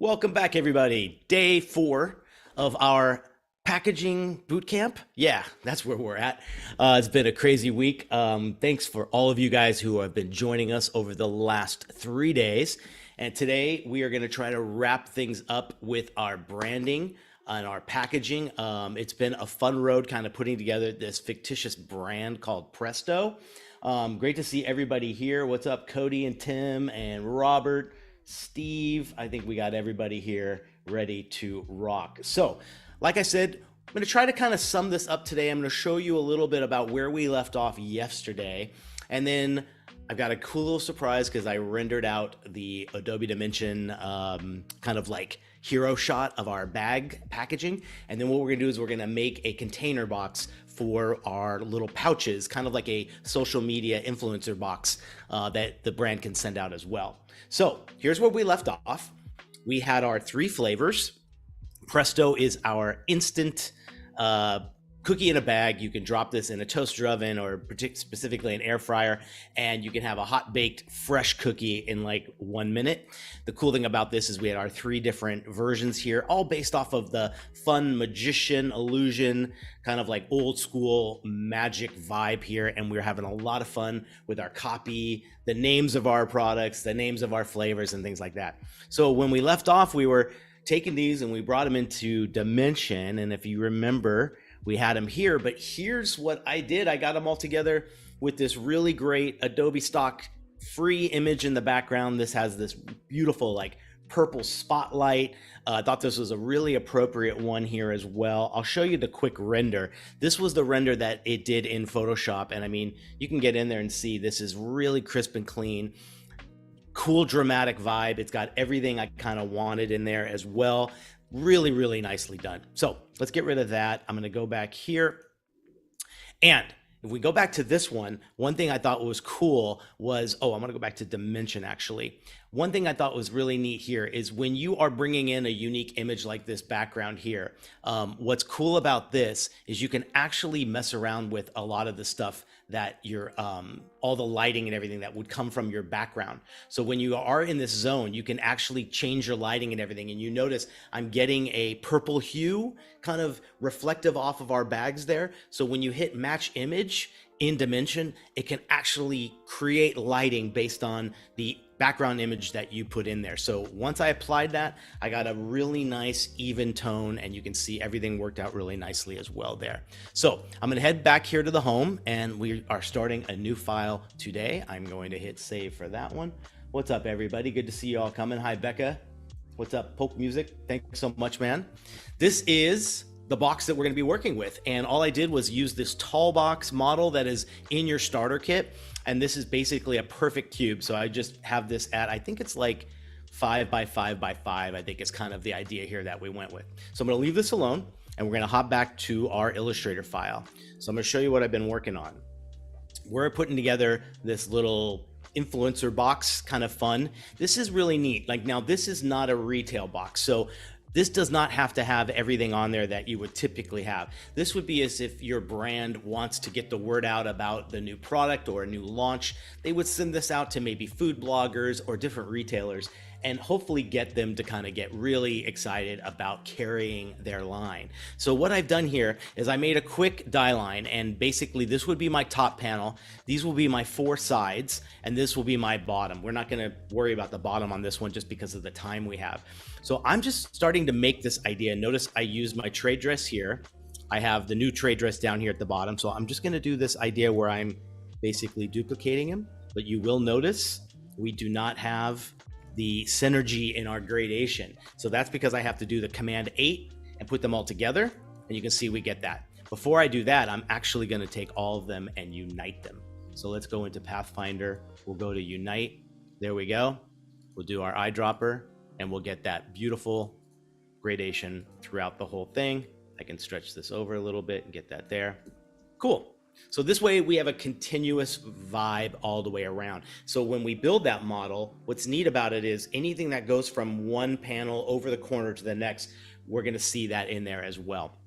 Welcome back, everybody. Day 4 of our packaging boot camp. Yeah, that's where we're at. It's been a crazy week. Thanks for all of you guys who have been joining us over the last 3 days. And today we are going to try to wrap things up with our branding and our packaging. It's been a fun road kind of putting together this fictitious brand called Presto. Great to see everybody here. What's up, Cody and Tim and Robert? Steve, I think we got everybody here ready to rock. So, like I said, I'm going to try to kind of sum this up today. I'm going to show you a little bit about where we left off yesterday. And then I've got a cool little surprise because I rendered out the Adobe Dimension kind of like hero shot of our bag packaging. And then what we're going to do is we're going to make a container box for our little pouches, kind of like a social media influencer box that the brand can send out as well. So here's where we left off. We had our 3 flavors. Presto is our instant cookie in a bag. You can drop this in a toaster oven or specifically an air fryer, and you can have a hot baked fresh cookie in like 1 minute. The cool thing about this is we had our 3 different versions here, all based off of the fun magician illusion, kind of like old school magic vibe here. And we're having a lot of fun with our copy, the names of our products, the names of our flavors and things like that. So when we left off, we were taking these and we brought them into Dimension. And if you remember, we had them here, but here's what I did. I got them all together with this really great Adobe stock free image in the background. This has this beautiful like purple spotlight. I thought this was a really appropriate one here as well. I'll show you the quick render. This was the render that it did in Photoshop. And I mean, you can get in there and see this is really crisp and clean. Cool dramatic vibe. It's got everything I kind of wanted in there as well. Really, really nicely done. So let's get rid of that. I'm going to go back here. And if we go back to this one thing I thought was cool was, I'm going to go back to Dimension actually. One thing I thought was really neat here is when you are bringing in a unique image like this background here, what's cool about this is you can actually mess around with a lot of the stuff that you're, all the lighting and everything that would come from your background. So when you are in this zone, you can actually change your lighting and everything. And you notice I'm getting a purple hue kind of reflective off of our bags there. So when you hit match image in Dimension, it can actually create lighting based on the background image that you put in there. So once I applied that, I got a really nice even tone, and you can see everything worked out really nicely as well there. So I'm gonna head back here to the home, and we are starting a new file today. I'm going to hit save for that one. What's up, everybody? Good to see you all coming. Hi, Becca. What's up, Polk Music? Thanks so much, man. This is the box that we're going to be working with, and all I did was use this tall box model that is in your starter kit, and this is basically a perfect cube. So I just have this at, I think it's like 5 by 5 by 5. I think is kind of the idea here that we went with. So I'm going to leave this alone, and we're going to hop back to our Illustrator file. So I'm going to show you what I've been working on. We're putting together this little influencer box, kind of fun. This is really neat. Like, now this is not a retail box, so this does not have to have everything on there that you would typically have. This would be as if your brand wants to get the word out about the new product or a new launch. They would send this out to maybe food bloggers or different retailers and hopefully get them to kind of get really excited about carrying their line. So what I've done here is I made a quick die line, and basically this would be my top panel. These will be my 4 sides, and this will be my bottom. We're not gonna worry about the bottom on this one just because of the time we have. So I'm just starting to make this idea. Notice I used my trade dress here. I have the new trade dress down here at the bottom. So I'm just gonna do this idea where I'm basically duplicating him, but you will notice we do not have the synergy in our gradation. So that's because I have to do the Command 8 and put them all together, and you can see we get that. Before I do that, I'm actually gonna take all of them and unite them. So let's go into Pathfinder. We'll go to Unite. There we go. We'll do our eyedropper, and we'll get that beautiful gradation throughout the whole thing. I can stretch this over a little bit and get that there. Cool. So this way we have a continuous vibe all the way around. So when we build that model, what's neat about it is anything that goes from one panel over the corner to the next, we're going to see that in there as well.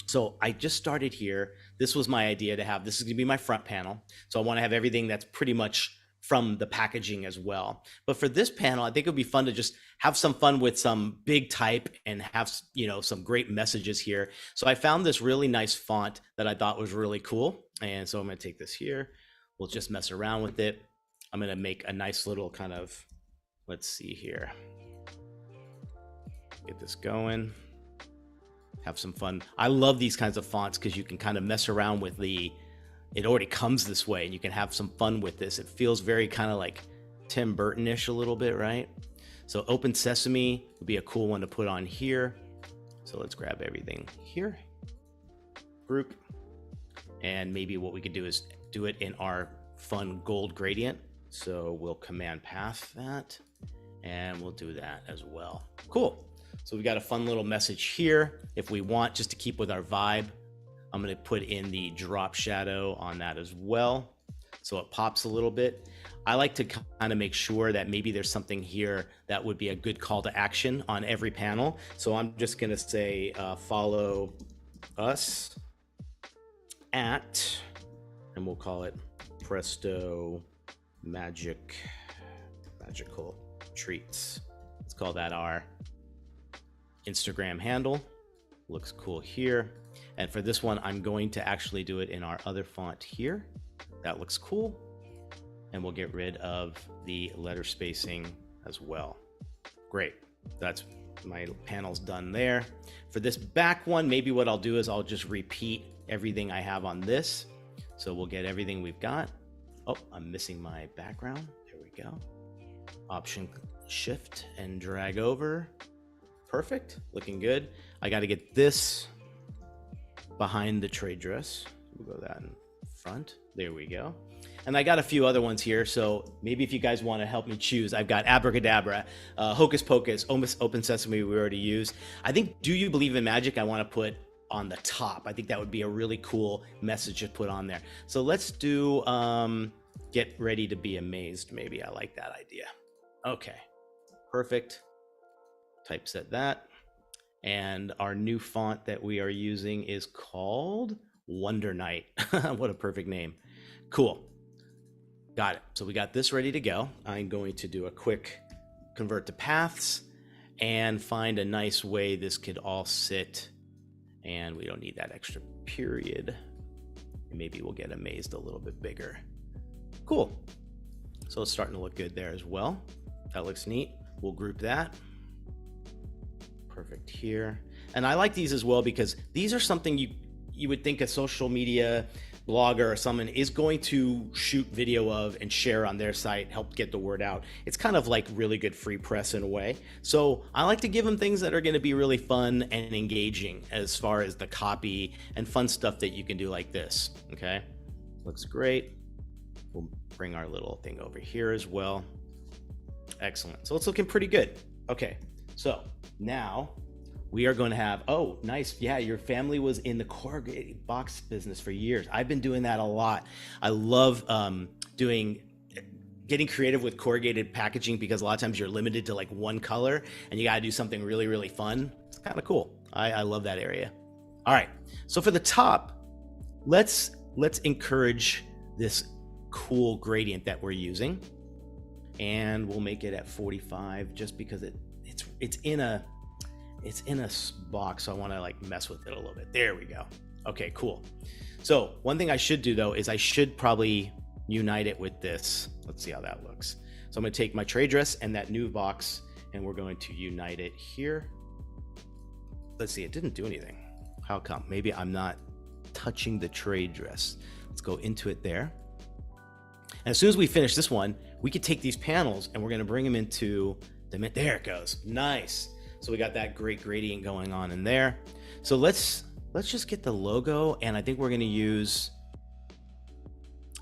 So I just started here. This was my idea to have, this is going to be my front panel. So I want to have everything that's pretty much from the packaging as well. But for this panel, I think it would be fun to just have some fun with some big type and have, you know, some great messages here. So I found this really nice font that I thought was really cool. And so I'm going to take this here. We'll just mess around with it. I'm going to make a nice little kind of, let's see here. Get this going. Have some fun. I love these kinds of fonts because you can kind of mess around with it already comes this way and you can have some fun with this. It feels very kind of like Tim Burton-ish a little bit, right? So Open Sesame would be a cool one to put on here. So let's grab everything here, group. And maybe what we could do is do it in our fun gold gradient. So we'll command path that and we'll do that as well. Cool. So we've got a fun little message here. If we want, just to keep with our vibe, I'm going to put in the drop shadow on that as well, so it pops a little bit. I like to kind of make sure that maybe there's something here that would be a good call to action on every panel. So I'm just going to say follow us at, and we'll call it Presto Magical Treats. Let's call that our Instagram handle. Looks cool here. And for this one, I'm going to actually do it in our other font here. That looks cool. And we'll get rid of the letter spacing as well. Great. That's my panels done there. For this back one, maybe what I'll do is I'll just repeat everything I have on this. So we'll get everything we've got. Oh, I'm missing my background. There we go. Option Shift and drag over. Perfect. Looking good. I got to get this behind the trade dress. We'll go that in front. There we go. And I got a few other ones here. So maybe if you guys want to help me choose, I've got Abracadabra, Hocus Pocus, Open Sesame we already used. I think Do You Believe in Magic I want to put on the top. I think that would be a really cool message to put on there. So let's do Get Ready to Be Amazed. Maybe I like that idea. Okay, perfect. Typeset that. And our new font that we are using is called Wonder Night. What a perfect name. Cool. Got it. So we got this ready to go. I'm going to do a quick convert to paths and find a nice way this could all sit. And we don't need that extra period. And maybe we'll get amazed a little bit bigger. Cool. So it's starting to look good there as well. That looks neat. We'll group that. Perfect here. And I like these as well because these are something you would think a social media blogger or someone is going to shoot video of and share on their site, help get the word out. It's kind of like really good free press in a way. So I like to give them things that are going to be really fun and engaging as far as the copy and fun stuff that you can do like this. Okay, looks great. We'll bring our little thing over here as well. Excellent. So it's looking pretty good. Okay, so now we are going to have, oh, nice. Yeah, your family was in the corrugated box business for years. I've been doing that a lot. I love getting creative with corrugated packaging because a lot of times you're limited to like one color and you got to do something really, really fun. It's kind of cool. I love that area. All right. So for the top, let's encourage this cool gradient that we're using. And we'll make it at 45 just because it's in a box, so I want to like mess with it a little bit. There we go. Okay, cool. So one thing I should do though is I should probably unite it with this. Let's see how that looks. So I'm going to take my trade dress and that new box and we're going to unite it here. Let's see, it didn't do anything. How come? Maybe I'm not touching the trade dress. Let's go into it there. And as soon as we finish this one, we could take these panels and we're going to bring them into the, there it goes. Nice. So we got that great gradient going on in there. So let's just get the logo. And I think we're going to use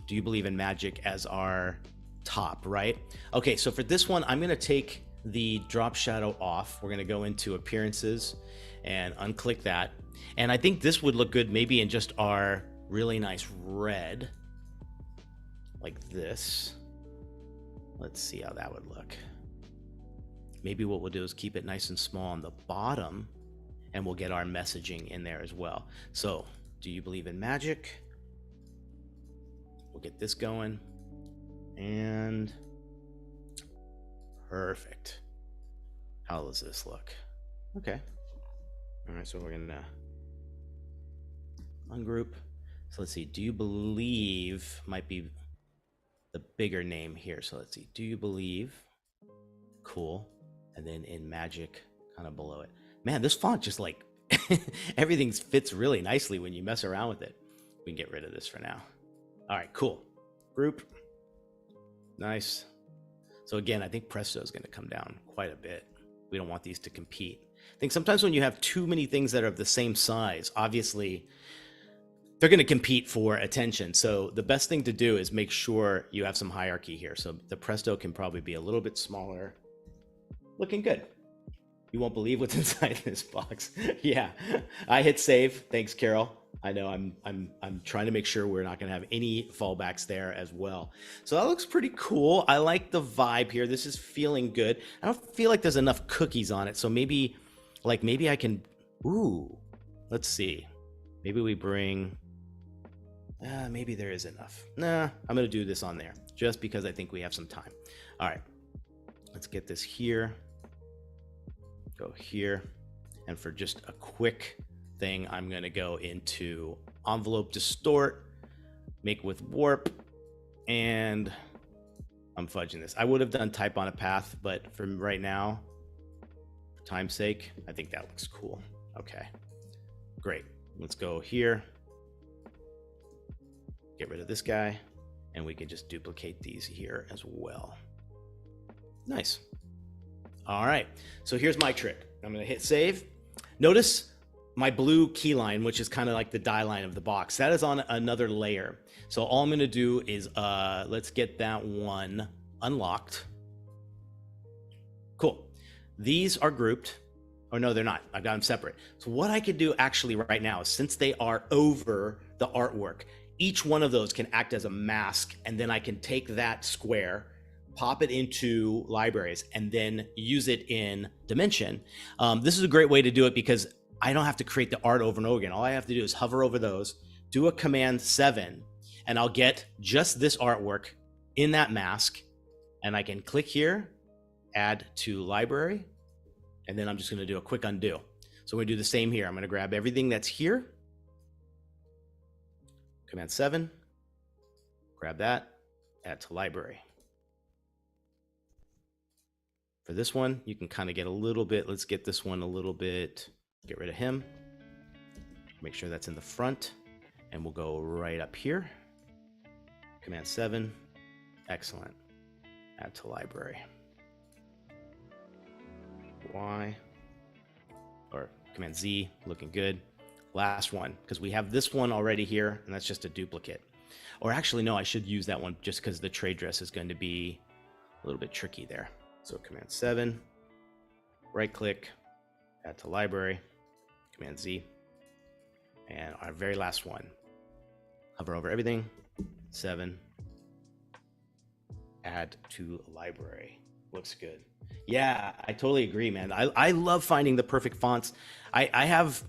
Do You Believe in Magic as our top, right? Okay. So for this one, I'm going to take the drop shadow off. We're going to go into appearances and unclick that. And I think this would look good maybe in just our really nice red like this. Let's see how that would look. Maybe what we'll do is keep it nice and small on the bottom and we'll get our messaging in there as well. So, Do You Believe in Magic? We'll get this going. And perfect. How does this look? Okay. All right, so we're gonna ungroup. So let's see, do you believe might be the bigger name here. So let's see, do you believe? Cool. And then in magic, kind of below it. Man, this font just like everything fits really nicely when you mess around with it. We can get rid of this for now. All right, cool. Group. Nice. So again, I think Presto is going to come down quite a bit. We don't want these to compete. I think sometimes when you have too many things that are of the same size, obviously they're going to compete for attention. So the best thing to do is make sure you have some hierarchy here. So the Presto can probably be a little bit smaller. Looking good. You won't believe what's inside this box. Yeah, I hit save. Thanks, Carol. I know I'm trying to make sure we're not going to have any fallbacks there as well. So that looks pretty cool. I like the vibe here. This is feeling good. I don't feel like there's enough cookies on it. So maybe I can, ooh, let's see. Maybe we bring, maybe there is enough. Nah, I'm going to do this on there just because I think we have some time. All right, let's get this here. Go here, and for just a quick thing, I'm going to go into envelope distort, make with warp, and I'm fudging this. I would have done type on a path, but for right now, for time's sake, I think that looks cool. Okay, great. Let's go here, get rid of this guy, and we can just duplicate these here as well. Nice. All right, so here's my trick. I'm gonna hit save. Notice my blue key line, which is kind of like the die line of the box. That is on another layer. So all I'm gonna do is, let's get that one unlocked. Cool. These are grouped. Oh no, they're not. I've got them separate. So what I could do actually right now is, since they are over the artwork, each one of those can act as a mask, and then I can take that square, pop it into libraries, and then use it in Dimension. This is a great way to do it because I don't have to create the art over and over again. All I have to do is hover over those, do a Command 7, and I'll get just this artwork in that mask. And I can click here, add to library, and then I'm just gonna do a quick undo. So we're gonna do the same here. I'm gonna grab everything that's here, Command 7, grab that, add to library. For this one, you can kind of get a little bit, let's get this one a little bit, get rid of him. Make sure that's in the front, and we'll go right up here. Command 7, excellent. Add to library. Y, or Command Z, looking good. Last one, because we have this one already here, and that's just a duplicate. Or actually, no, I should use that one just because the trade dress is going to be a little bit tricky there. So Command 7, right click, add to library, Command Z, and our very last one, hover over everything, 7, add to library. Looks good. Yeah, I totally agree, man. I love finding the perfect fonts. I have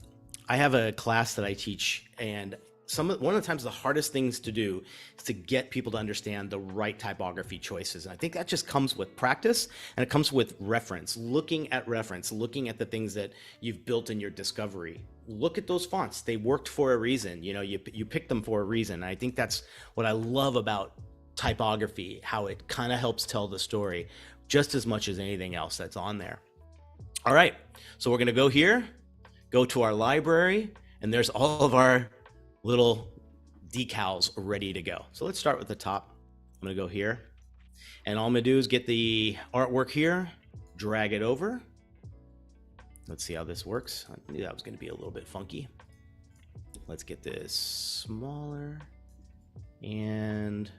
a class that I teach, and one of the times the hardest things to do is to get people to understand the right typography choices. And I think that just comes with practice, and it comes with reference, looking at the things that you've built in your discovery. Look at those fonts. They worked for a reason. You know, you picked them for a reason. And I think that's what I love about typography, how it kind of helps tell the story just as much as anything else that's on there. All right, so we're gonna go here, go to our library, and there's all of our little decals ready to go. So let's start with the top. I'm gonna go here, and all I'm gonna do is get the artwork here, drag it over. Let's see how this works. I knew that was gonna be a little bit funky. Let's get this smaller and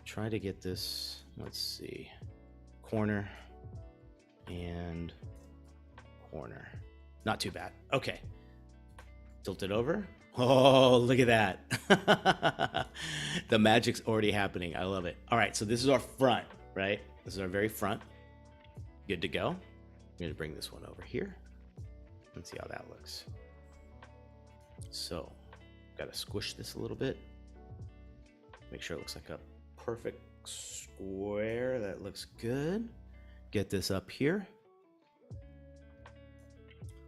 try to get this, let's see, corner and corner. Not too bad. Okay, tilt it over. Oh, look at that. The magic's already happening. I love it. All right, so this is our front, right? This is our very front. Good to go. I'm gonna bring this one over here and see how that looks. So, gotta squish this a little bit. Make sure it looks like a perfect square. That looks good. Get this up here.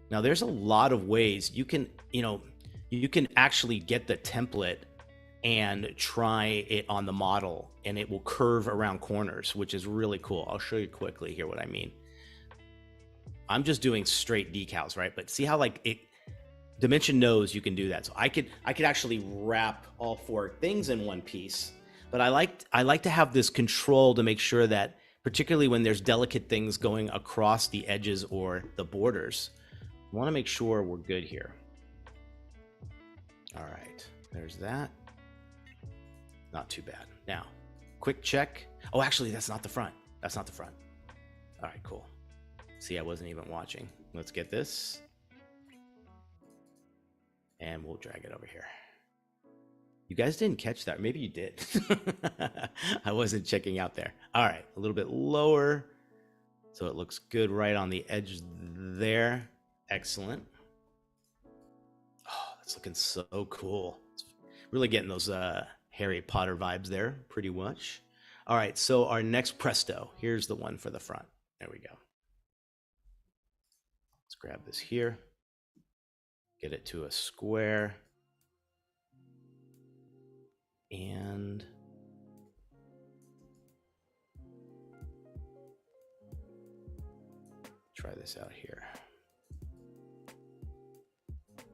Now there's a lot of ways you can, you can actually get the template and try it on the model and it will curve around corners, which is really cool. I'll show you quickly here what I mean. I'm just doing straight decals, right? But see how Dimension knows you can do that. So I could actually wrap all four things in one piece, but I like to have this control to make sure that, particularly when there's delicate things going across the edges or the borders, I want to make sure we're good here. All right, there's that. Not too bad. Now, quick check. Oh, actually, that's not the front. That's not the front. All right, cool. See, I wasn't even watching. Let's get this. And we'll drag it over here. You guys didn't catch that. Maybe you did. I wasn't checking out there. All right, a little bit lower. So it looks good right on the edge there. Excellent. Oh, that's looking so cool. It's really getting those Harry Potter vibes there, pretty much. All right, so our next presto. Here's the one for the front. There we go. Let's grab this here. Get it to a square. And try this out here.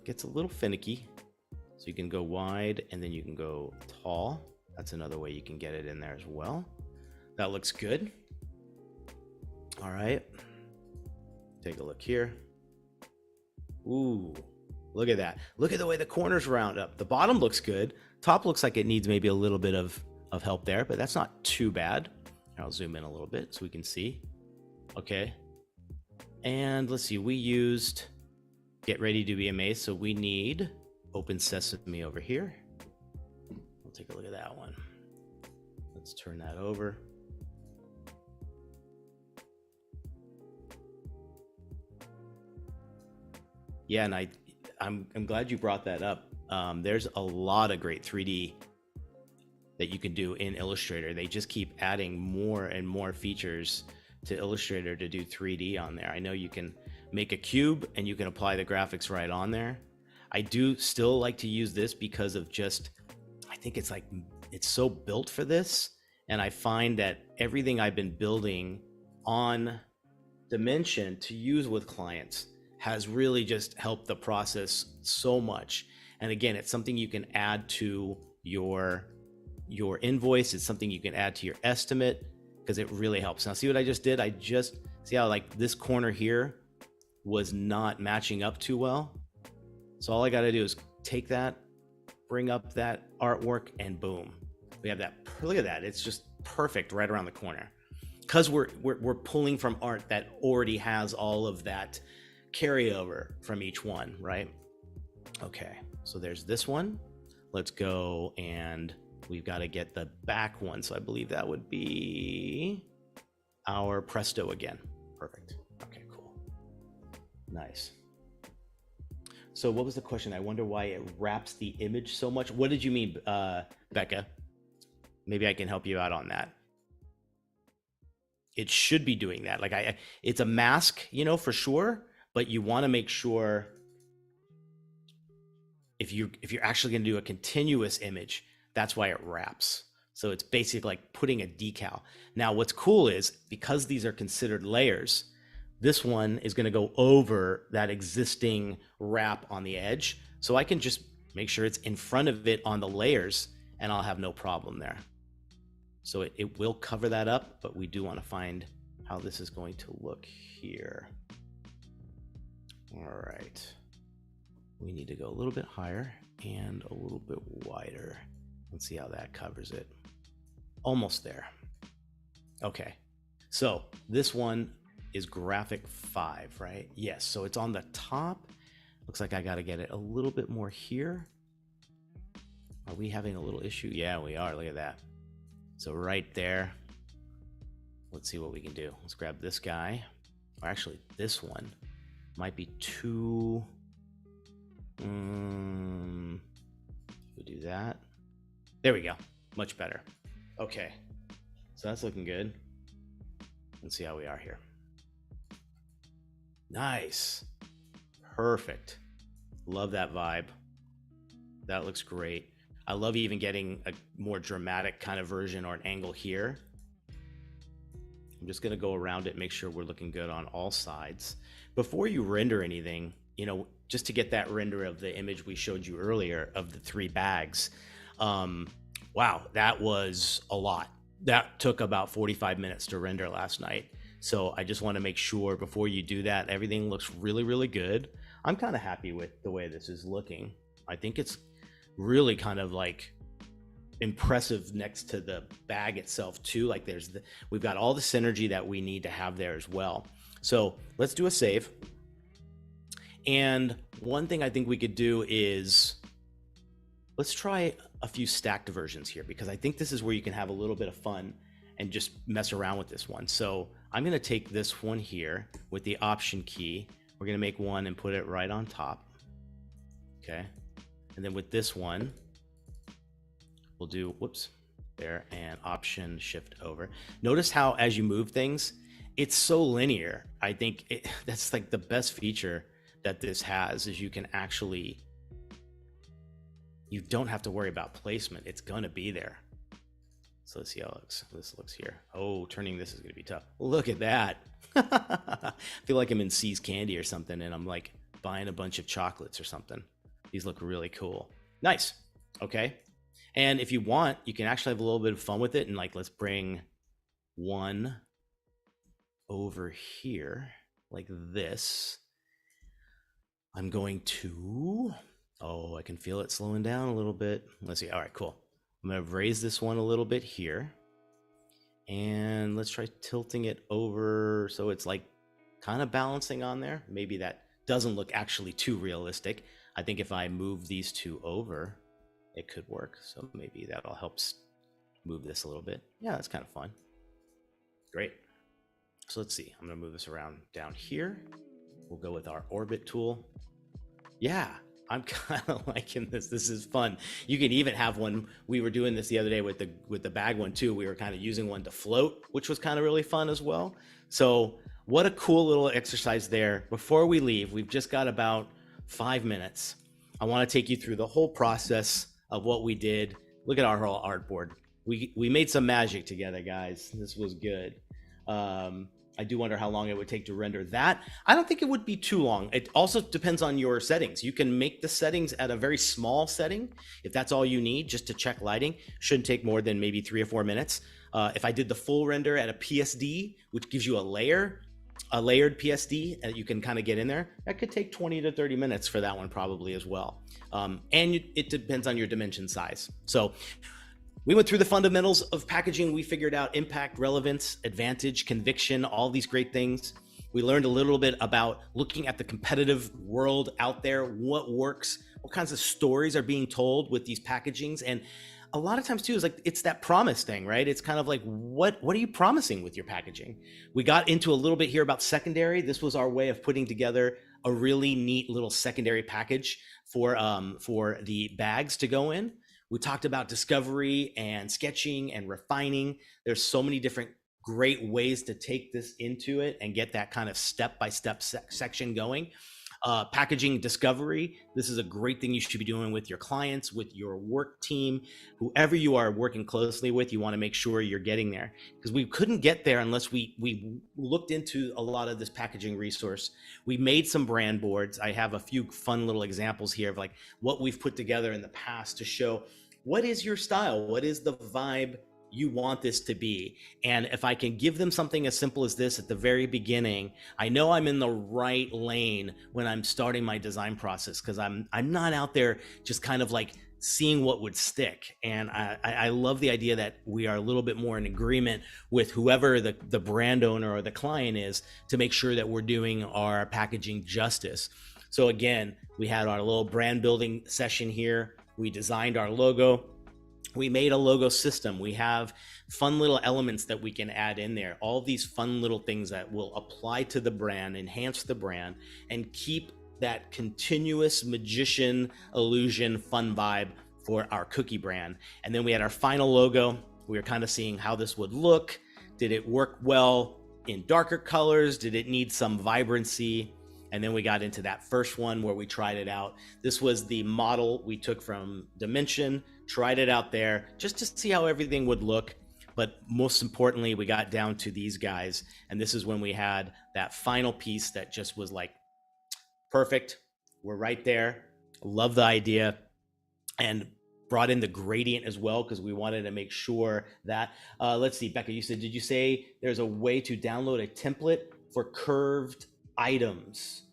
Gets a little finicky. So you can go wide and then you can go tall. That's another way you can get it in there as well. That looks good. All right. Take a look here. Ooh, look at that. Look at the way the corners round up. The bottom looks good. Top looks like it needs maybe a little bit of help there, but that's not too bad. I'll zoom in a little bit so we can see. Okay. And let's see, we used Get Ready to Be Amazed. So we need Open Sesame over here. We'll take a look at that one. Let's turn that over. Yeah, and I'm glad you brought that up. There's a lot of great 3D that you can do in Illustrator. They just keep adding more and more features to Illustrator to do 3D on there. I know you can make a cube and you can apply the graphics right on there. I do still like to use this because of just, I think it's so built for this. And I find that everything I've been building on Dimension to use with clients has really just helped the process so much. And again, it's something you can add to your invoice. It's something you can add to your estimate because it really helps. Now see what I just did? I just see how this corner here was not matching up too well. So all I got to do is take that, bring up that artwork, and boom, we have that. Look at that. It's just perfect right around the corner because we're pulling from art that already has all of that carryover from each one, right? Okay, so there's this one. Let's go, and we've got to get the back one. So I believe that would be our Presto again. Perfect. Okay, cool. Nice. So what was the question? I wonder why it wraps the image so much. What did you mean, Becca? Maybe I can help you out on that. It should be doing that. It's a mask, for sure, but you want to make sure if you're actually going to do a continuous image, that's why it wraps. So it's basically like putting a decal. Now, what's cool is because these are considered layers, this one is going to go over that existing wrap on the edge. So I can just make sure it's in front of it on the layers and I'll have no problem there. So it will cover that up, but we do want to find how this is going to look here. All right. We need to go a little bit higher and a little bit wider. Let's see how that covers it. Almost there. Okay. So this one is graphic 5, right? Yes. So it's on the top. Looks like I got to get it a little bit more here. Are we having a little issue? Yeah, we are. Look at that. So right there. Let's see what we can do. Let's grab this guy. Or actually, this one might be too... we'll do that. There we go. Much better. Okay. So that's looking good. Let's see how we are here. Nice. Perfect. Love that vibe. That looks great. I love even getting a more dramatic kind of version or an angle here. I'm just gonna go around it, make sure we're looking good on all sides. Before you render anything, just to get that render of the image we showed you earlier of the 3 bags, wow, that was a lot. That took about 45 minutes to render last night. So I just wanna make sure before you do that, everything looks really, really good. I'm kind of happy with the way this is looking. I think it's really kind of like impressive next to the bag itself too. Like we've got all the synergy that we need to have there as well. So let's do a save. And one thing I think we could do is let's try a few stacked versions here, because I think this is where you can have a little bit of fun and just mess around with this one. So I'm going to take this one here with the Option key. We're going to make one and put it right on top. Okay. And then with this one, we'll do, whoops, there, and Option Shift over. Notice how as you move things, it's so linear. I think that's like the best feature that this has, is you can actually, you don't have to worry about placement. It's going to be there. So let's see how this looks here. Oh, turning this is going to be tough. Look at that. I feel like I'm in C's Candy or something, and I'm like buying a bunch of chocolates or something. These look really cool. Nice. Okay. And if you want, you can actually have a little bit of fun with it. And like, let's bring one over here like this. I'm going to, oh, I can feel it slowing down a little bit. Let's see. All right, cool. I'm going to raise this one a little bit here. And let's try tilting it over so it's like kind of balancing on there. Maybe that doesn't look actually too realistic. I think if I move these two over, it could work. So maybe that'll help move this a little bit. Yeah, that's kind of fun. Great. So let's see. I'm going to move this around down here. We'll go with our orbit tool. Yeah, I'm kind of liking this. This is fun. You can even have one. We were doing this the other day with the bag one too. We were kind of using one to float, which was kind of really fun as well. So what a cool little exercise there. Before we leave, we've just got about 5 minutes. I want to take you through the whole process of what we did. Look at our whole artboard. We made some magic together, guys. This was good. I do wonder how long it would take to render that. I don't think it would be too long. It also depends on your settings. You can make the settings at a very small setting. If that's all you need, just to check lighting, shouldn't take more than maybe 3 or 4 minutes. If I did the full render at a PSD, which gives you a layered PSD that you can kind of get in there, that could take 20 to 30 minutes for that one probably as well. It depends on your dimension size. So we went through the fundamentals of packaging. We figured out impact, relevance, advantage, conviction, all these great things. We learned a little bit about looking at the competitive world out there, what works, what kinds of stories are being told with these packagings. And a lot of times too, is like, it's that promise thing, right? It's kind of like, what are you promising with your packaging? We got into a little bit here about secondary. This was our way of putting together a really neat little secondary package for the bags to go in. We talked about discovery and sketching and refining. There's so many different great ways to take this into it and get that kind of step-by-step section going. Packaging discovery. This is a great thing you should be doing with your clients, with your work team, whoever you are working closely with. You want to make sure you're getting there, because we couldn't get there unless we looked into a lot of this packaging resource. We made some brand boards. I have a few fun little examples here of like what we've put together in the past to show what is your style, what is the vibe you want this to be. And if I can give them something as simple as this at the very beginning, I know I'm in the right lane when I'm starting my design process, because I'm not out there just kind of like seeing what would stick. And I love the idea that we are a little bit more in agreement with whoever the brand owner or the client is, to make sure that we're doing our packaging justice. So again, we had our little brand building session here. We designed our logo. We made a logo system. We have fun little elements that we can add in there. All these fun little things that will apply to the brand, enhance the brand, and keep that continuous magician illusion fun vibe for our cookie brand. And then we had our final logo. We were kind of seeing how this would look. Did it work well in darker colors? Did it need some vibrancy? And then we got into that first one where we tried it out. This was the model we took from Dimension, tried it out there just to see how everything would look. But most importantly, we got down to these guys. And this is when we had that final piece that just was like, perfect. We're right there. Love the idea. And brought in the gradient as well because we wanted to make sure that, let's see, Becca, did you say there's a way to download a template for curved items?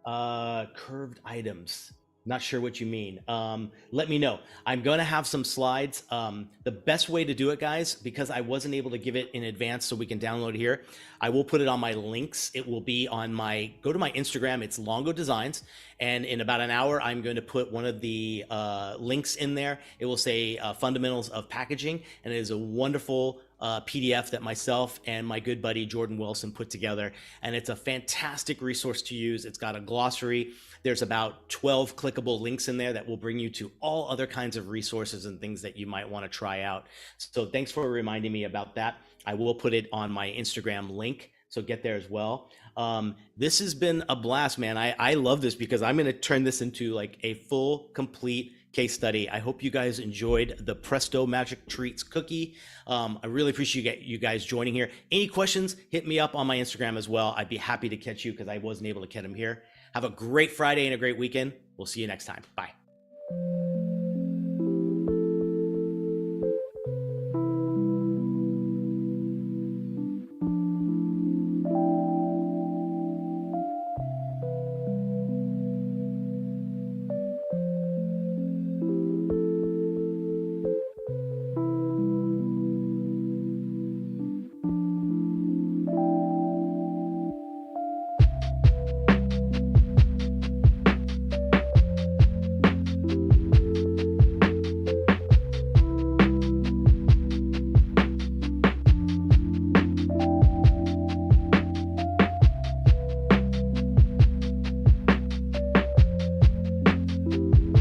Curved items. Not sure what you mean. Let me know. I'm going to have some slides. The best way to do it, guys, because I wasn't able to give it in advance so we can download it here, I will put it on my links. It will be on go to my Instagram. It's Longo Designs. And in about an hour, I'm going to put one of the links in there. It will say Fundamentals of Packaging. And it is a wonderful PDF that myself and my good buddy Jordan Wilson put together. And it's a fantastic resource to use. It's got a glossary. There's about 12 clickable links in there that will bring you to all other kinds of resources and things that you might want to try out. So thanks for reminding me about that. I will put it on my Instagram link, so get there as well. This has been a blast, man. I love this because I'm going to turn this into like a full, complete case study. I hope you guys enjoyed the Presto Magic Treats cookie. I really appreciate you guys joining here. Any questions, hit me up on my Instagram as well. I'd be happy to catch you because I wasn't able to catch them here. Have a great Friday and a great weekend. We'll see you next time. Bye.